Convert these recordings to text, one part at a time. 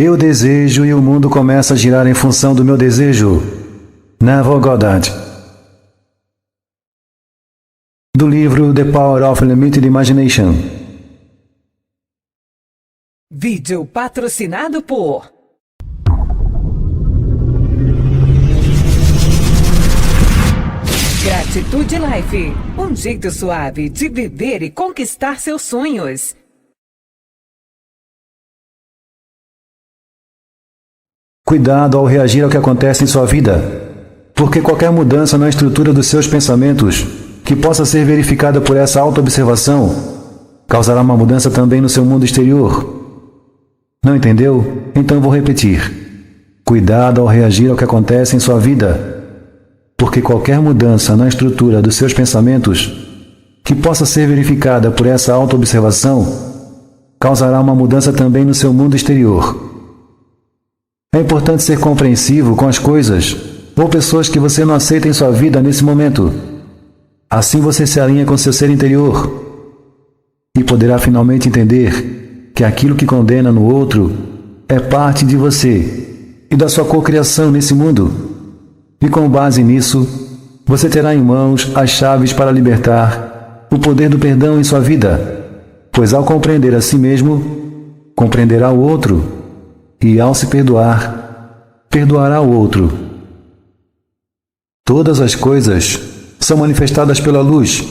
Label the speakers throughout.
Speaker 1: Eu desejo e o mundo começa a girar em função do meu desejo. Neville Goddard. Do livro The Power of Limited Imagination.
Speaker 2: Vídeo patrocinado por Gratitude Life, um jeito suave de viver e conquistar seus sonhos.
Speaker 1: Cuidado ao reagir ao que acontece em sua vida, porque qualquer mudança na estrutura dos seus pensamentos, que possa ser verificada por essa autoobservação, causará uma mudança também no seu mundo exterior. Não entendeu? Então vou repetir. Cuidado ao reagir ao que acontece em sua vida, porque qualquer mudança na estrutura dos seus pensamentos, que possa ser verificada por essa autoobservação, causará uma mudança também no seu mundo exterior. É importante ser compreensivo com as coisas ou pessoas que você não aceita em sua vida nesse momento. Assim você se alinha com seu ser interior e poderá finalmente entender que aquilo que condena no outro é parte de você e da sua cocriação nesse mundo. E com base nisso, você terá em mãos as chaves para libertar o poder do perdão em sua vida, pois ao compreender a si mesmo, compreenderá o outro, e ao se perdoar, perdoará o outro. Todas as coisas são manifestadas pela luz,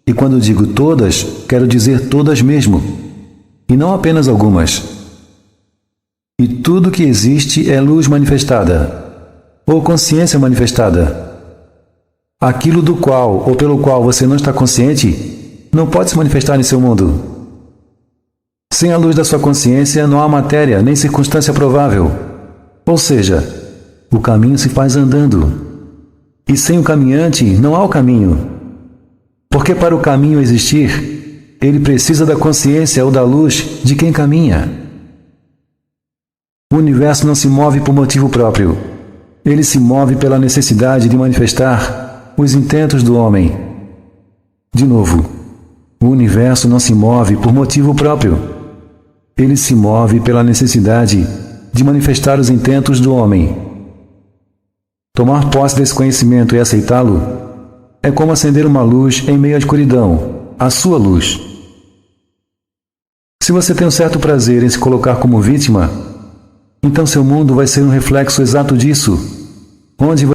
Speaker 1: e quando digo todas, quero dizer todas mesmo, e não apenas algumas. E tudo que existe é luz manifestada, ou consciência manifestada. Aquilo do qual ou pelo qual você não está consciente não pode se manifestar em seu mundo. Sem a luz da sua consciência não há matéria nem circunstância provável. Ou seja, o caminho se faz andando. E sem o caminhante não há o caminho. Porque para o caminho existir, ele precisa da consciência ou da luz de quem caminha. O universo não se move por motivo próprio. Ele se move pela necessidade de manifestar os intentos do homem. De novo, o universo não se move por motivo próprio. Ele se move pela necessidade de manifestar os intentos do homem. Tomar posse desse conhecimento e aceitá-lo é como acender uma luz em meio à escuridão, a sua luz. Se você tem um certo prazer em se colocar como vítima, então seu mundo vai ser um reflexo exato disso, onde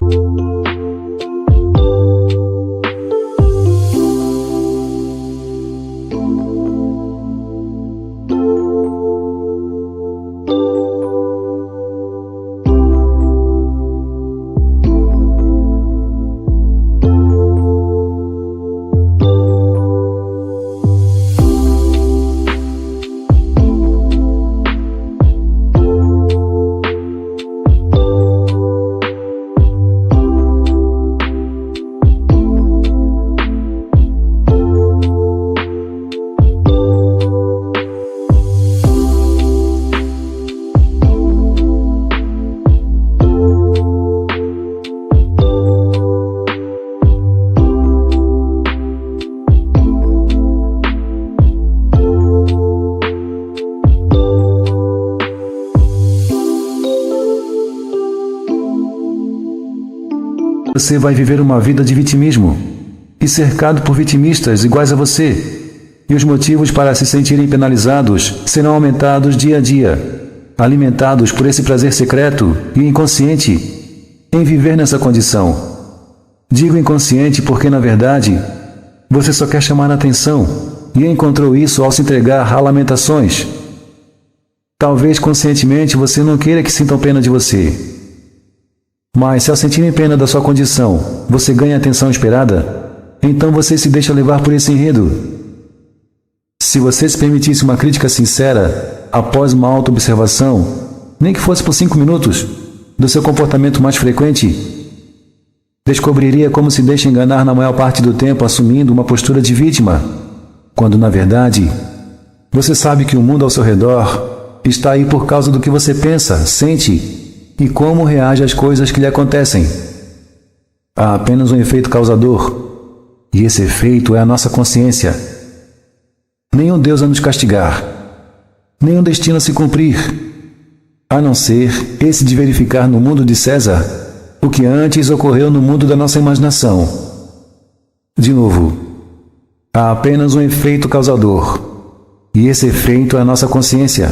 Speaker 1: você vai viver uma vida de vitimismo e cercado por vitimistas iguais a você, e os motivos para se sentirem penalizados serão aumentados dia a dia, alimentados por esse prazer secreto e inconsciente em viver nessa condição. Digo inconsciente porque, na verdade, você só quer chamar a atenção e encontrou isso ao se entregar a lamentações. Talvez conscientemente você não queira que sintam pena de você. Mas se ao sentirem pena da sua condição, você ganha a atenção esperada, então você se deixa levar por esse enredo. Se você se permitisse uma crítica sincera, após uma autoobservação, nem que fosse por 5 minutos, do seu comportamento mais frequente, descobriria como se deixa enganar na maior parte do tempo assumindo uma postura de vítima, quando na verdade, você sabe que o mundo ao seu redor está aí por causa do que você pensa, sente e como reage às coisas que lhe acontecem. Há apenas um efeito causador, e esse efeito é a nossa consciência. Nenhum Deus a nos castigar, nenhum destino a se cumprir. a não ser esse de verificar no mundo de César o que antes ocorreu no mundo da nossa imaginação. De novo, há apenas um efeito causador, e esse efeito é a nossa consciência.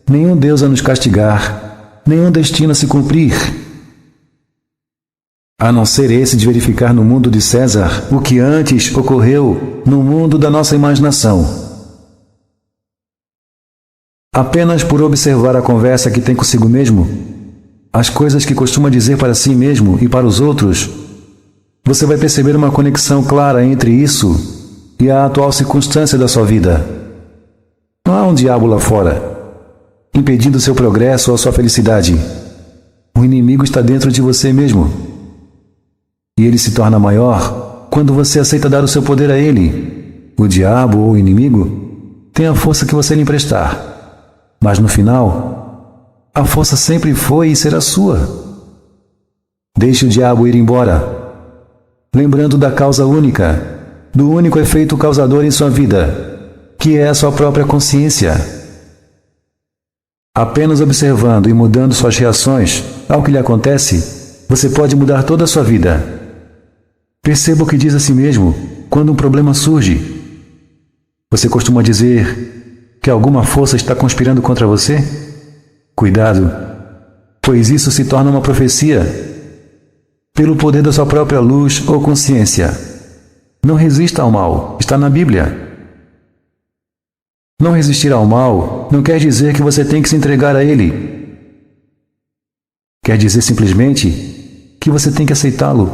Speaker 1: Nenhum Deus a nos castigar, nenhum destino a se cumprir, a não ser esse de verificar no mundo de César o que antes ocorreu no mundo da nossa imaginação. Apenas por observar a conversa que tem consigo mesmo, as coisas que costuma dizer para si mesmo e para os outros, você vai perceber uma conexão clara entre isso e a atual circunstância da sua vida. Não há um diabo lá fora, impedindo seu progresso ou sua felicidade. O inimigo está dentro de você mesmo. E ele se torna maior quando você aceita dar o seu poder a ele. O diabo ou o inimigo tem a força que você lhe emprestar. Mas no final, a força sempre foi e será sua. Deixe o diabo ir embora, lembrando da causa única, do único efeito causador em sua vida, que é a sua própria consciência. Apenas observando e mudando suas reações ao que lhe acontece, você pode mudar toda a sua vida. Perceba o que diz a si mesmo quando um problema surge. Você costuma dizer que alguma força está conspirando contra você? Cuidado, pois isso se torna uma profecia. Pelo poder da sua própria luz ou consciência. Não resista ao mal, está na Bíblia. Não resistir ao mal não quer dizer que você tem que se entregar a ele. Quer dizer simplesmente que você tem que aceitá-lo.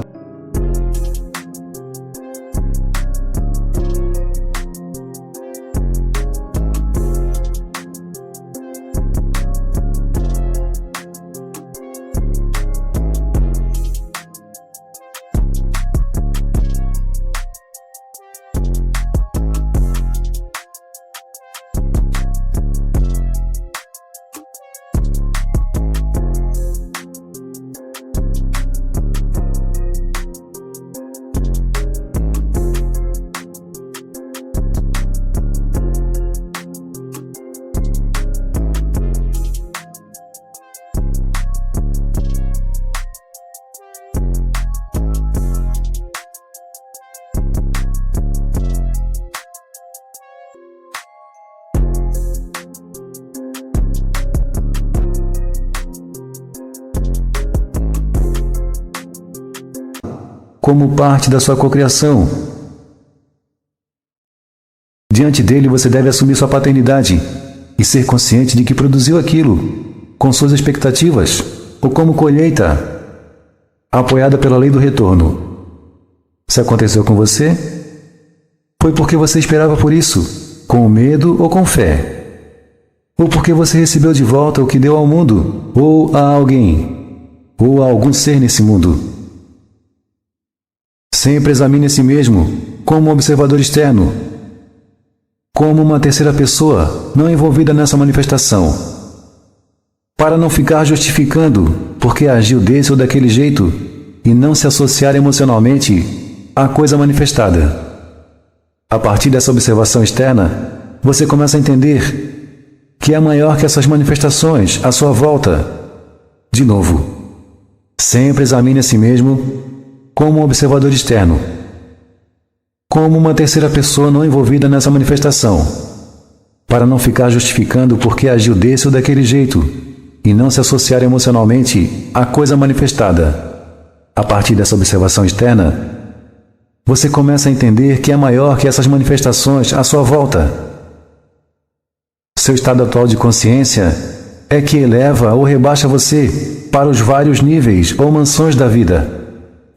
Speaker 1: Como parte da sua cocriação. Diante dele você deve assumir sua paternidade e ser consciente de que produziu aquilo, com suas expectativas, ou como colheita, apoiada pela lei do retorno. Se aconteceu com você, foi porque você esperava por isso, com medo ou com fé, ou porque você recebeu de volta o que deu ao mundo, ou a alguém, ou a algum ser nesse mundo. Sempre examine a si mesmo como um observador externo, como uma terceira pessoa não envolvida nessa manifestação, para não ficar justificando porque agiu desse ou daquele jeito e não se associar emocionalmente à coisa manifestada. A partir dessa observação externa, você começa a entender que é maior que essas manifestações à sua volta. De novo, sempre examine a si mesmo como um observador externo, como uma terceira pessoa não envolvida nessa manifestação, para não ficar justificando porque agiu desse ou daquele jeito e não se associar emocionalmente à coisa manifestada. A partir dessa observação externa, você começa a entender que é maior que essas manifestações à sua volta. Seu estado atual de consciência é que eleva ou rebaixa você para os vários níveis ou mansões da vida.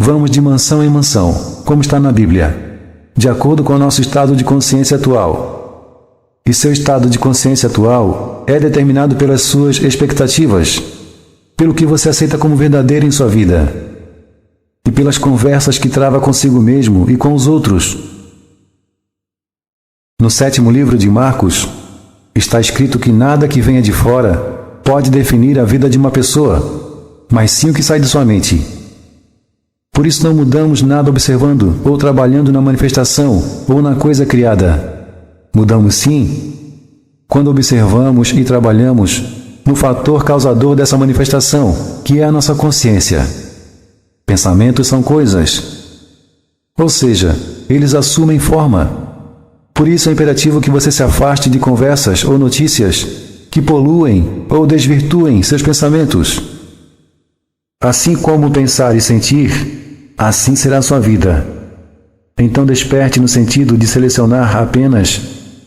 Speaker 1: Vamos de mansão em mansão, como está na Bíblia, de acordo com o nosso estado de consciência atual. E seu estado de consciência atual é determinado pelas suas expectativas, pelo que você aceita como verdadeiro em sua vida, e pelas conversas que trava consigo mesmo e com os outros. No 7º livro de Marcos, está escrito que nada que venha de fora pode definir a vida de uma pessoa, mas sim o que sai de sua mente. Por isso não mudamos nada observando ou trabalhando na manifestação ou na coisa criada. Mudamos sim quando observamos e trabalhamos no fator causador dessa manifestação, que é a nossa consciência. Pensamentos são coisas. Ou seja, eles assumem forma. Por isso é imperativo que você se afaste de conversas ou notícias que poluem ou desvirtuem seus pensamentos. Assim como pensar e sentir, assim será a sua vida. Então desperte no sentido de selecionar apenas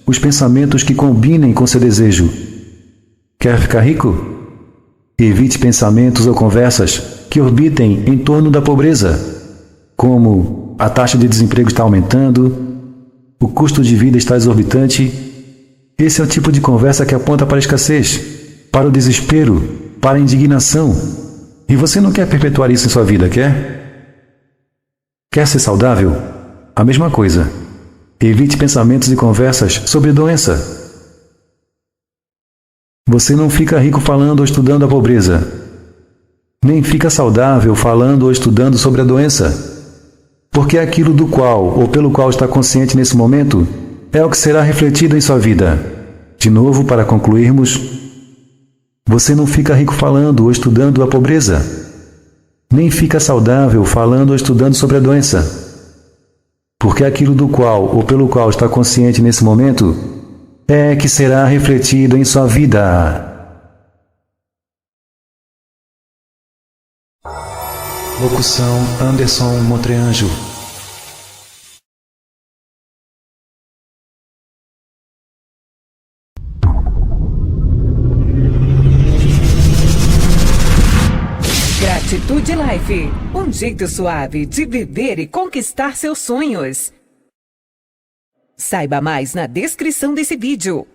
Speaker 1: os pensamentos que combinem com seu desejo. Quer ficar rico? Evite pensamentos ou conversas que orbitem em torno da pobreza, como a taxa de desemprego está aumentando, o custo de vida está exorbitante. Esse é o tipo de conversa que aponta para a escassez, para o desespero, para a indignação. E você não quer perpetuar isso em sua vida, quer? Quer ser saudável? A mesma coisa. Evite pensamentos e conversas sobre doença. Você não fica rico falando ou estudando a pobreza. Nem fica saudável falando ou estudando sobre a doença. Porque aquilo do qual ou pelo qual está consciente nesse momento é o que será refletido em sua vida. De novo, para concluirmos, você não fica rico falando ou estudando a pobreza. Nem fica saudável falando ou estudando sobre a doença. Porque aquilo do qual ou pelo qual está consciente nesse momento é que será refletido em sua vida. Locução Anderson Montreanjo.
Speaker 2: Gratitude Life, um jeito suave de viver e conquistar seus sonhos. Saiba mais na descrição desse vídeo.